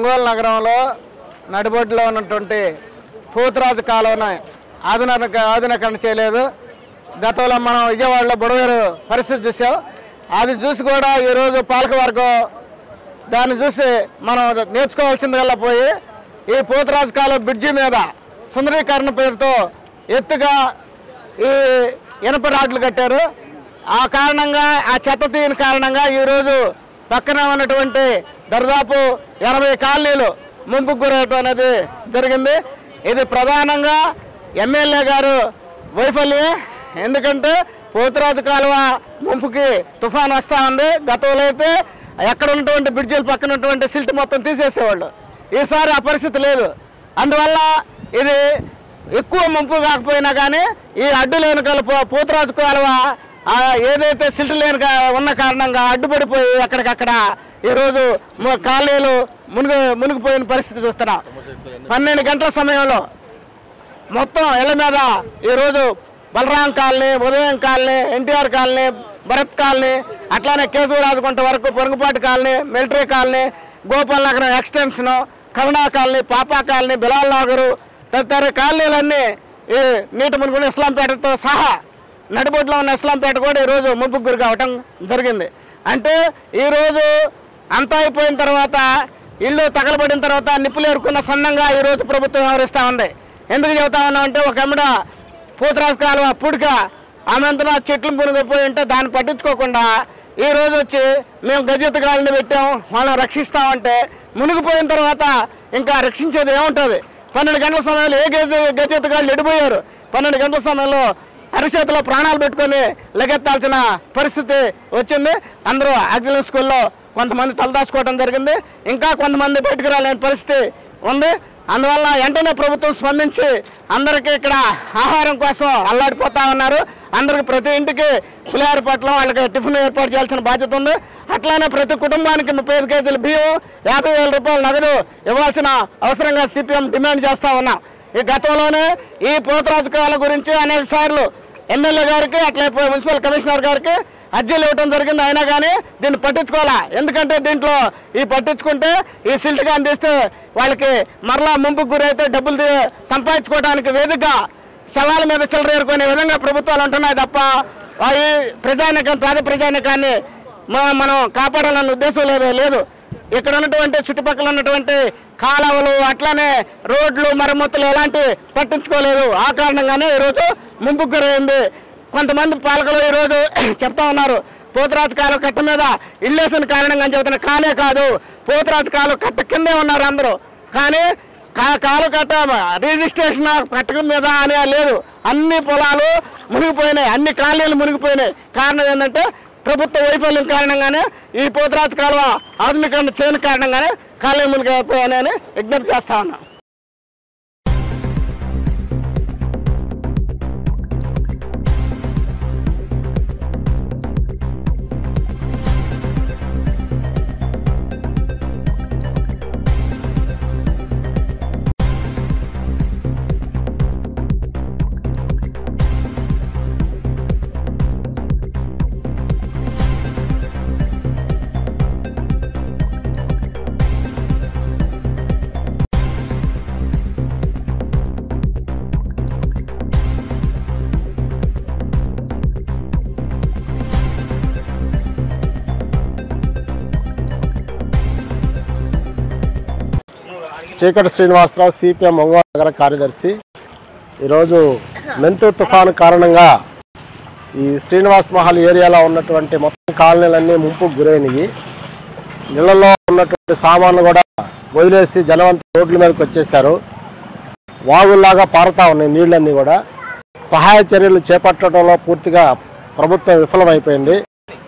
ఒంగోలు నగరంలో నడిబొడ్డులో ఉన్నటువంటి పోతురాజు కాలువను ఆధునీకరణ చేయలేదు. గతంలో మనం విజయవాడలో బుడవేరు పరిస్థితి చూసాం. అది చూసి కూడా ఈరోజు పాలకవర్గం దాన్ని చూసి మనం నేర్చుకోవాల్సిందిగా పోయి ఈ పోతురాజు కాలువ బ్రిడ్జి మీద సుందరీకరణ పేరుతో ఎత్తుగా ఈ ఇనప రాడ్లు కట్టారు. ఆ కారణంగా ఆ చెత్త తీయని కారణంగా ఈరోజు పక్కన ఉన్నటువంటి దాదాపు 80 కాలనీలు ముంపుకు గురవడం అనేది జరిగింది. ఇది ప్రధానంగా ఎమ్మెల్యే గారు వైఫల్యమే. ఎందుకంటే పోతురాజు కాలువ ముంపుకి తుఫాను వస్తూ ఉంది. గతంలో అయితే ఎక్కడ ఉన్నటువంటి బ్రిడ్జిల పక్కన ఉన్నటువంటి సిల్ట్ మొత్తం తీసేసేవాళ్ళు. ఈసారి ఆ పరిస్థితి లేదు. అందువల్ల ఇది ఎక్కువ ముంపు కాకపోయినా కానీ ఈ అడ్డు లేని పోతురాజు కాలువ ఏదైతే సిల్ట్ లేని ఉన్న కారణంగా అడ్డుపడిపోయి ఎక్కడికక్కడ ఈరోజు కాలనీలు మునిగిపోయిన పరిస్థితి చూస్తున్నాం. 12 గంటల సమయంలో మొత్తం ఇళ్ల మీద ఈరోజు బలరాం కాలనీ, ఉదయం colony, NTR colony, Bharat colony, అట్లానే కేశవరాజుకుంట వరకు పొరుగుపాటి కాలనీ, మిలిటరీ కాలనీ, గోపాల్ నగరం ఎక్స్టెన్షను, కరుణా కాలనీ, పాపా కాలనీ, బిలాల్ నగరు తదితర కాలనీలన్నీ ఈ నీటి మునుగుని ఇస్లాంపేటతో సహా నడిబొడ్లో ఉన్న ఇస్లాంపేట కూడా ఈరోజు ముంపుకు గురి కావటం జరిగింది. అంటే ఈరోజు అంతా అయిపోయిన తర్వాత ఇల్లు తగలబడిన తర్వాత నిప్పులు ఏరుకున్న సన్నంగా ఈరోజు ప్రభుత్వం వ్యవహరిస్తూ ఉంది. ఎందుకు చెబుతా ఉన్నామంటే ఒక ఎమ్మడ పోతురాజు కాలువ పుడిక ఆమెంతనా చెట్లు మునిగిపోయి ఉంటే దాన్ని పట్టించుకోకుండా ఈరోజు వచ్చి మేము గజెత్తగాళ్ళని పెట్టాం, వాళ్ళని రక్షిస్తామంటే మునిగిపోయిన తర్వాత ఇంకా రక్షించేది ఏముంటుంది? 12 గంటల సమయంలో ఏ గజెత్తగాళ్ళు ఎడిపోయారు. 12 గంటల సమయంలో అరిచేతిలో ప్రాణాలు పెట్టుకొని లెగెత్తాల్సిన పరిస్థితి వచ్చింది. అందరూ ఆక్సిజన్ స్కూల్లో కొంతమంది తలదాచుకోవడం జరిగింది. ఇంకా కొంతమంది బయటకు రాలేని పరిస్థితి ఉంది. అందువల్ల వెంటనే ప్రభుత్వం స్పందించి అందరికీ ఇక్కడ ఆహారం కోసం అల్లాడిపోతా ఉన్నారు. అందరికి ప్రతి ఇంటికి పులిహార పట్ల వాళ్ళకి టిఫిన్ ఏర్పాటు చేయాల్సిన బాధ్యత ఉంది. అట్లానే ప్రతి కుటుంబానికి 35 కేజీల బియ్యం, 50,000 రూపాయలు నగదు ఇవ్వాల్సిన అవసరంగా సిపిఎం డిమాండ్ చేస్తూ ఉన్నాం. ఈ గతంలోనే ఈ పోతురాజు కాలువ గురించి అనేక సార్లు ఎమ్మెల్యే గారికి అట్లే మున్సిపల్ కమిషనర్ గారికి అర్జీలు ఇవ్వడం జరిగింది. అయినా కానీ దీన్ని పట్టించుకోవాలా. ఎందుకంటే దీంట్లో ఈ పట్టించుకుంటే ఈ సిల్ట్ కానీ తీస్తే వాళ్ళకి మరలా ముంపుకు గురైతే డబ్బులు సంపాదించుకోవడానికి వేదికగా సవాళ్ళ మీద చిల్లర ఏరుకునే విధంగా ప్రభుత్వాలు ఉంటున్నాయి తప్ప ఈ పేద ప్రజానికాన్ని మనం కాపాడాలన్న ఉద్దేశం లేదు. ఇక్కడ ఉన్నటువంటి చుట్టుపక్కల ఉన్నటువంటి కాలువలు అట్లానే రోడ్లు మరమ్మతులు ఎలాంటి పట్టించుకోలేదు. ఆ కారణంగానే ఈరోజు ముంపుకు గురైంది. కొంతమంది పాలకులు ఈరోజు చెప్తా ఉన్నారు పోతురాజు కాలువ కట్ట మీద ఇల్లేసిన కారణంగా చెబుతున్నారు. కానే కాదు, పోతురాజు కాలువ కట్ట కిందే ఉన్నారు అందరూ. కానీ కాలువ కట్ట రిజిస్ట్రేషన్ కట్ట మీద అనే లేదు. అన్ని పొలాలు మునిగిపోయినాయి, అన్ని కాలనీలు మునిగిపోయినాయి. కారణం ఏంటంటే ప్రభుత్వ వైఫల్యం కారణంగానే ఈ పోతురాజు కాలువ ఆధునీకరణ చేయని కారణంగానే కాలనీలు మునిగిపోయాయని విజ్ఞప్తి చేస్తా ఉన్నాం. చీకటి శ్రీనివాసరావు, సిపిఎం ఒంగోలు నగర కార్యదర్శి. ఈరోజు మెంతు తుఫాను కారణంగా ఈ శ్రీనివాస్ మహల్ ఏరియాలో ఉన్నటువంటి మొత్తం కాలనీలన్నీ ముంపుకు గురైనవి. నీళ్ళల్లో ఉన్నటువంటి సామాన్లు కూడా వదిలేసి జనవంత రోడ్ల మీదకి వచ్చేసారు. వాగుల్లాగా పారుతూ ఉన్నాయి నీళ్ళన్నీ కూడా. సహాయ చర్యలు చేపట్టడంలో పూర్తిగా ప్రభుత్వం విఫలమైపోయింది.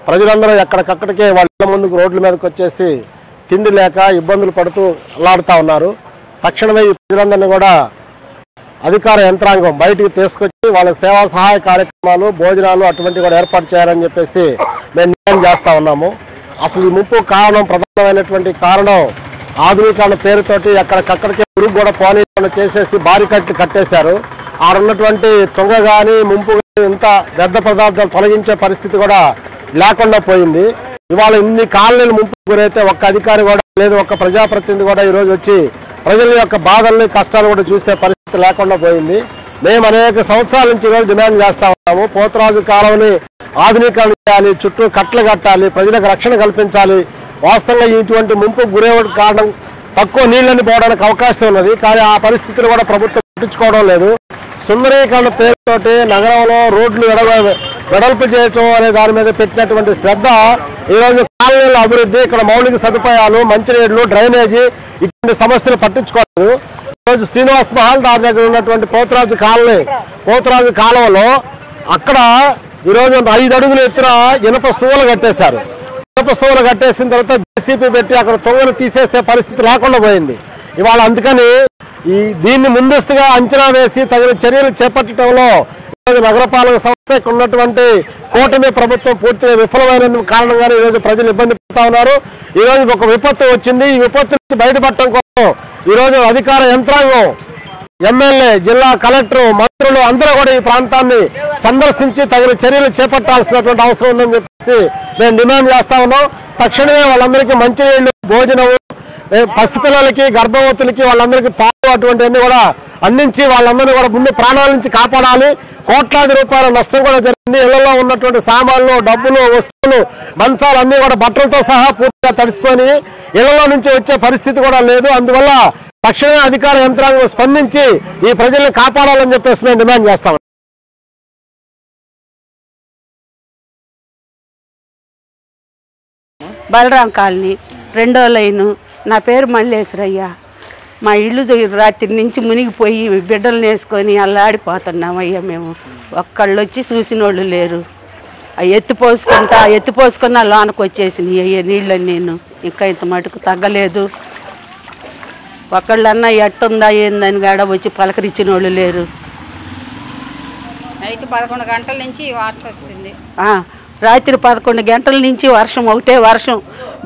ప్రజలందరూ ఎక్కడికక్కడికే వాళ్ళ ముందుకు రోడ్ల మీదకి వచ్చేసి తిండి లేక ఇబ్బందులు పడుతూ అల్లాడుతూ ఉన్నారు. తక్షణమే ఈ ప్రజలందరినీ కూడా అధికార యంత్రాంగం బయటికి తీసుకొచ్చి వాళ్ళ సేవా సహాయ కార్యక్రమాలు, భోజనాలు అటువంటివి కూడా ఏర్పాటు చేయాలని చెప్పేసి మేము డిమాండ్ చేస్తూ ఉన్నాము. అసలు ఈ ముంపు కారణం, ప్రధానమైనటువంటి కారణం ఆధునీకరణ పేరుతోటి ఎక్కడికక్కడికే పురుగు కూడా పోనీకుండా చేసేసి బారికట్లు కట్టేశారు. ఆడున్నటువంటి తుంగ కానీ ముంపు కానీ ఇంత వ్యర్థ పదార్థాలు తొలగించే పరిస్థితి కూడా లేకుండా పోయింది. ఇవాళ ఇన్ని కాలనీలు ముంపు గురైతే ఒక్క అధికారి కూడా లేదు, ఒక్క ప్రజాప్రతినిధి కూడా ఈరోజు వచ్చి ప్రజల యొక్క బాధల్ని కష్టాలు కూడా చూసే పరిస్థితి లేకుండా పోయింది. మేము అనేక సంవత్సరాల నుంచి ఈరోజు డిమాండ్ చేస్తా ఉన్నాము. పోతరాజు కాలువని ఆధునీకరణ చేయాలి, చుట్టూ కట్టలు కట్టాలి, ప్రజలకు రక్షణ కల్పించాలి. వాస్తవంగా ఇటువంటి ముంపు గురయ్యే కారణం తక్కువ నీళ్ళని పోవడానికి అవకాశం ఉన్నది, కానీ ఆ పరిస్థితులు కూడా ప్రభుత్వం పట్టించుకోవడం లేదు. సుందరీకరణ పేరుతోటి నగరంలో రోడ్లు వెడల్పు చేయటం అనే దాని మీద పెట్టినటువంటి శ్రద్ధ ఈరోజు కాలనీల అభివృద్ధి, ఇక్కడ మౌలిక సదుపాయాలు, మంచినీళ్లు, డ్రైనేజీ ఇటువంటి సమస్యలు పట్టించుకోలేదు. ఈరోజు శ్రీనివాస్ మహల్ దాని దగ్గర ఉన్నటువంటి పోతరాజు కాలువలో అక్కడ ఈరోజు 5 అడుగుల ఎత్తున ఇనప స్తూవలు కట్టేశారు. ఇనప స్తూవలు కట్టేసిన తర్వాత జేసీబీ పెట్టి అక్కడ తొంగలు తీసేసే పరిస్థితి లేకుండా పోయింది. ఇవాళ అందుకని దీన్ని ముందస్తుగా అంచనా వేసి తగిన చర్యలు చేపట్టడంలో నగరపాలక సంస్థ ఇక్కడ ఉన్నటువంటి కూటమి ప్రభుత్వం పూర్తిగా విఫలమైనందుకు కారణంగానే ఈరోజు ప్రజలు ఇబ్బంది పడుతూ ఉన్నారు. ఈరోజు ఒక విపత్తు వచ్చింది. ఈ విపత్తు నుంచి బయటపడటం కోసం ఈరోజు అధికార యంత్రాంగం, ఎమ్మెల్యే, జిల్లా కలెక్టర్, మంత్రులు అందరూ కూడా ఈ ప్రాంతాన్ని సందర్శించి తగిన చర్యలు చేపట్టాల్సినటువంటి అవసరం ఉందని చెప్పేసి మేము డిమాండ్ చేస్తా ఉన్నాం. తక్షణమే వాళ్ళందరికీ మంచినీళ్లు, భోజనం, పసిపిల్లలకి, గర్భవతులకి వాళ్ళందరికీ పాలు అటువంటివన్నీ కూడా అందించి వాళ్ళందరినీ కూడా ముందు ప్రాణాల నుంచి కాపాడాలి. కోట్లాది రూపాయల నష్టం కూడా జరిగింది. ఇళ్లలో ఉన్నటువంటి సామాన్లు, డబ్బులు, వస్తువులు, మంచాలన్నీ కూడా బట్టలతో సహా పూర్తిగా తడుచుకొని ఇళ్లలో నుంచి వచ్చే పరిస్థితి కూడా లేదు. అందువల్ల తక్షణమే అధికార యంత్రాంగం స్పందించి ఈ ప్రజల్ని కాపాడాలని చెప్పేసి మేము డిమాండ్ చేస్తాం. బలరాం కాలనీ 2వ లైను. నా పేరు మల్లేశ్వరయ్య. మా ఇల్లు రాత్రి నుంచి మునిగిపోయి బిడ్డలు నేసుకొని అల్లాడిపోతున్నామయ్యా. మేము ఒక్కళ్ళు వచ్చి చూసిన వాళ్ళు లేరు. ఎత్తిపోసుకున్న లోనకు వచ్చేసినాయి అయ్యా నీళ్ళని. నేను ఇంకా ఇంత మటుకు తగ్గలేదు. ఒకళ్ళన్నా ఎట్టుందా ఏందని గాడ వచ్చి పలకరించిన వాళ్ళు లేరు. నైట్ 11 గంటల నుంచి వర్షం వచ్చింది. రాత్రి 11 గంటల నుంచి వర్షం, ఒకటే వర్షం.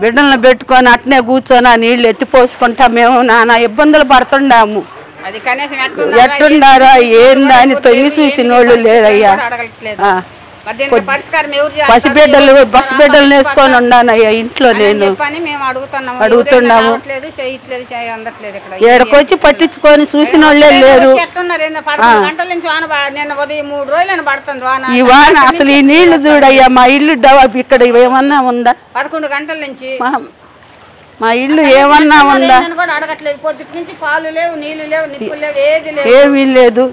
బిడ్డలను పెట్టుకొని అట్నే కూర్చొని ఆ నీళ్ళు ఎత్తిపోసుకుంటా మేము నానా ఇబ్బందులు పడుతున్నాము. అది కనీసం ఎట్టుండారా ఏందా అని తొంగి చూసిన వాళ్ళు లేరయ్యా. పసిబిడ్డలు వేసుకొని ఉన్నానయ్యా ఇంట్లో. నేను అడుగుతున్నాము, ఏడకొచ్చి పట్టించుకొని చూసిన వాళ్ళే లేరు. ఈ వాన అసలు ఈ నీళ్లు చూడయ్యా. మా ఇల్లు ఇక్కడ ఏమన్నా ఉందా? 11 గంటల నుంచి మా ఇల్లు ఏమన్నా ఉందా? అడగట్లేదు. పొద్దుటి నుంచి పాలు లేవు, నీళ్లు లేవు, నిప్పులు లేవు, ఏది లేదు, ఏమీ లేదు.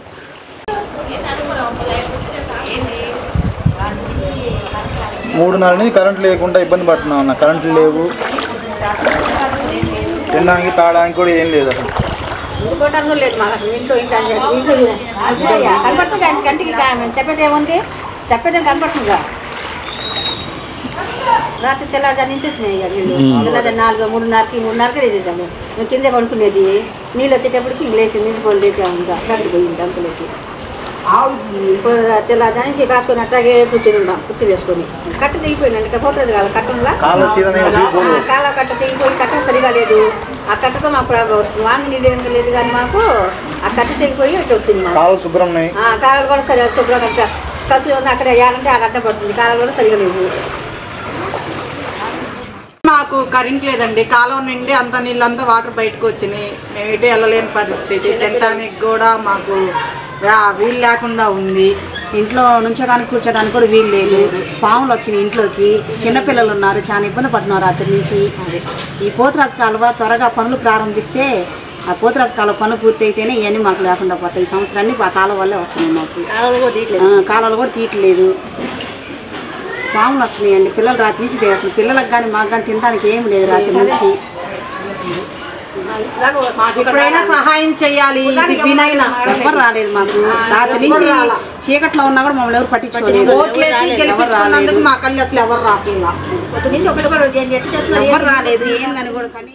3 నెలల నుంచి కరెంట్ లేకుండా ఇబ్బంది పడుతున్నాం అన్న. కరెంట్లు లేవు, తినడానికి తాగడానికి కూడా ఏం లేదు అసలు. చెప్పేది ఏముంది, చెప్పేదేం కనపడుతుందా? రాత్రి తెల్లారి నుంచి వచ్చినాయి. తెల్లారి 3:30కి లేచేసాము. మేము కిందే పడుకునేది. నీళ్ళు వచ్చేటప్పటికి లేచి నిండిపోయి లేచాము. ఇంకా కరెంట్ పోయింది అంతలోకి. తెల్లారి నుంచి కాసుకొని అట్లాగే కూర్చొని ఉన్నాం. కుర్చీలు వేసుకొని కట్ట తెగిపోయిందండి. పోతుంది కదా కట్టంలా, కాల కట్ట తెగిపోయి కట్ట సరిగా లేదు. ఆ కట్టతో మాకు ప్రాబ్లం వస్తుంది. వాన నీళ్ళు లేదు కానీ మాకు ఆ కట్ట తెగిపోయి అట్లా వచ్చింది. కాలాలు కూడా సరిగా శుభ్రం అంట కసు ఉంది. అక్కడ ఏడంటే ఆడ అడ్డ పడుతుంది. కాలాలు కూడా సరిగా లేవు. మాకు కరెంట్ లేదండి. కాలువ నుండి అంత నీళ్ళంతా వాటర్ బయటకు వచ్చినాయి. మేము ఇటు వెళ్ళలేని పరిస్థితి. తినడానికి కూడా మాకు వీలు లేకుండా ఉంది. ఇంట్లో నుంచోడానికి కూర్చోడానికి కూడా వీలు లేదు. పాములు వచ్చినాయి ఇంట్లోకి. చిన్నపిల్లలు ఉన్నారు, చాలా ఇబ్బంది పడుతున్నారు రాత్రి నుంచి. ఈ పోతరాజు కాలువ త్వరగా పనులు ప్రారంభిస్తే ఆ పోతరాజు కాలువ పనులు పూర్తి అయితేనే ఇవన్నీ మాకు లేకుండా పోతాయి. ఈ సంవత్సరాన్ని ఆ కాలువ వల్లే వస్తున్నాయి మాకు. కాలువలు కూడా తీయట్లేదు. పాములు వస్తున్నాయండి. పిల్లలు రాత్రి నుంచి అసలు పిల్లలకు కానీ మాకు కానీ తినడానికి ఏం లేదు రాత్రి నుంచి. ఎప్పుడైనా సహాయం చేయాలి. ఎవరు రాలేదు మాకు. రాత్రి నుంచి చీకట్లో ఉన్నా కూడా మమ్మల్ని ఎవరు పట్టించుకోలేదు. మా కళ్ళు అసలు ఎవరు రాలేదు. ఎవరు రాలేదు ఏందని కూడా కానీ